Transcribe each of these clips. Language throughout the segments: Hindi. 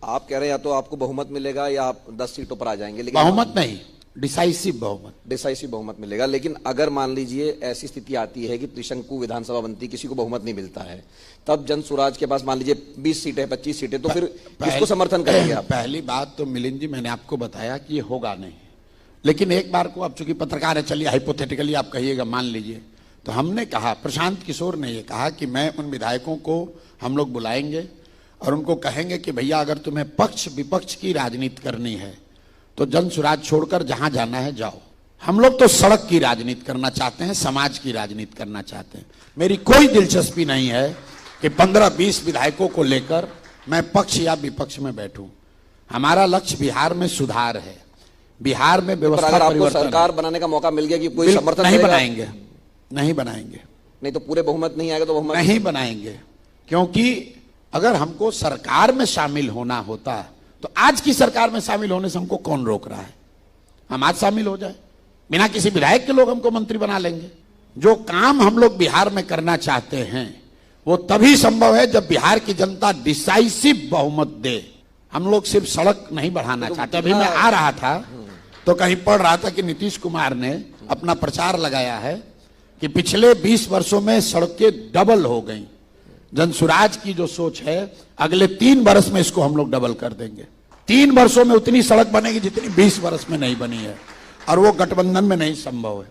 आप कह रहे हैं या तो आपको बहुमत मिलेगा या आप 10 सीटों पर आ जाएंगे, लेकिन बहुमत नहीं, डिसाइसिव बहुमत मिलेगा। लेकिन अगर मान लीजिए ऐसी स्थिति आती है कि त्रिशंकु विधानसभा बनती, किसी को बहुमत नहीं मिलता है, तब जन स्वराज के पास मान लीजिए 20 सीटें 25 सीटें, तो फिर किसको समर्थन करेंगे आप? पहली बात तो मिलिंद जी, मैंने आपको बताया कि ये होगा नहीं, लेकिन एक बार को आप चूंकि पत्रकार है, चलिए हाइपोथेटिकली आप कहिएगा, मान लीजिए, तो हमने कहा, प्रशांत किशोर ने ये कहा कि मैं उन विधायकों को हम लोग बुलाएंगे और उनको कहेंगे कि भैया अगर तुम्हें पक्ष विपक्ष की राजनीति करनी है तो जन स्वराज छोड़कर जहां जाना है जाओ। हम लोग तो सड़क की राजनीति करना चाहते हैं, समाज की राजनीति करना चाहते हैं। मेरी कोई दिलचस्पी नहीं है कि 15-20 विधायकों को लेकर मैं पक्ष या विपक्ष में बैठूं। हमारा लक्ष्य बिहार में सुधार है, बिहार में व्यवस्था परिवर्तन। सरकार बनाने का मौका मिल गया कि कोई समर्थन नहीं बनाएंगे, नहीं बनाएंगे, नहीं तो पूरे बहुमत नहीं आएगा तो बहुमत नहीं बनाएंगे, क्योंकि अगर हमको सरकार में शामिल होना होता तो आज की सरकार में शामिल होने से हमको कौन रोक रहा है? हम आज शामिल हो जाए, बिना किसी विधायक के लोग हमको मंत्री बना लेंगे। जो काम हम लोग बिहार में करना चाहते हैं वो तभी संभव है जब बिहार की जनता डिसाइसिव बहुमत दे। हम लोग सिर्फ सड़क नहीं बढ़ाना चाहते। अभी मैं आ रहा था तो कहीं पढ़ रहा था कि नीतीश कुमार ने अपना प्रचार लगाया है कि पिछले 20 वर्षों में सड़कें डबल हो गई। जन स्वराज की जो सोच है, अगले 3 वर्ष में इसको हम लोग डबल कर देंगे। 3 वर्षों में उतनी सड़क बनेगी जितनी 20 वर्ष में नहीं बनी है, और वो गठबंधन में नहीं संभव है।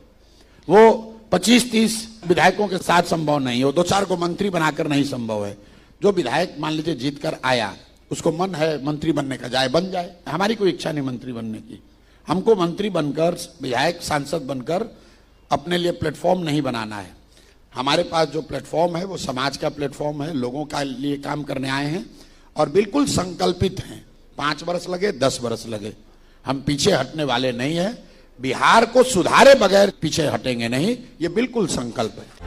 वो 25-30 विधायकों के साथ संभव नहीं है, वो 2-4 को मंत्री बनाकर नहीं संभव है। जो विधायक मान लीजिए जीत कर आया, उसको मन है मंत्री बनने का, जाए बन जाए। हमारी कोई इच्छा नहीं मंत्री बनने की। हमको मंत्री बनकर, विधायक सांसद बनकर अपने लिए प्लेटफॉर्म नहीं बनाना है। हमारे पास जो प्लेटफॉर्म है वो समाज का प्लेटफॉर्म है, लोगों का लिए काम करने आए हैं और बिल्कुल संकल्पित हैं। 5 वर्ष लगे, 10 वर्ष लगे, हम पीछे हटने वाले नहीं हैं। बिहार को सुधारे बगैर पीछे हटेंगे नहीं, ये बिल्कुल संकल्प है।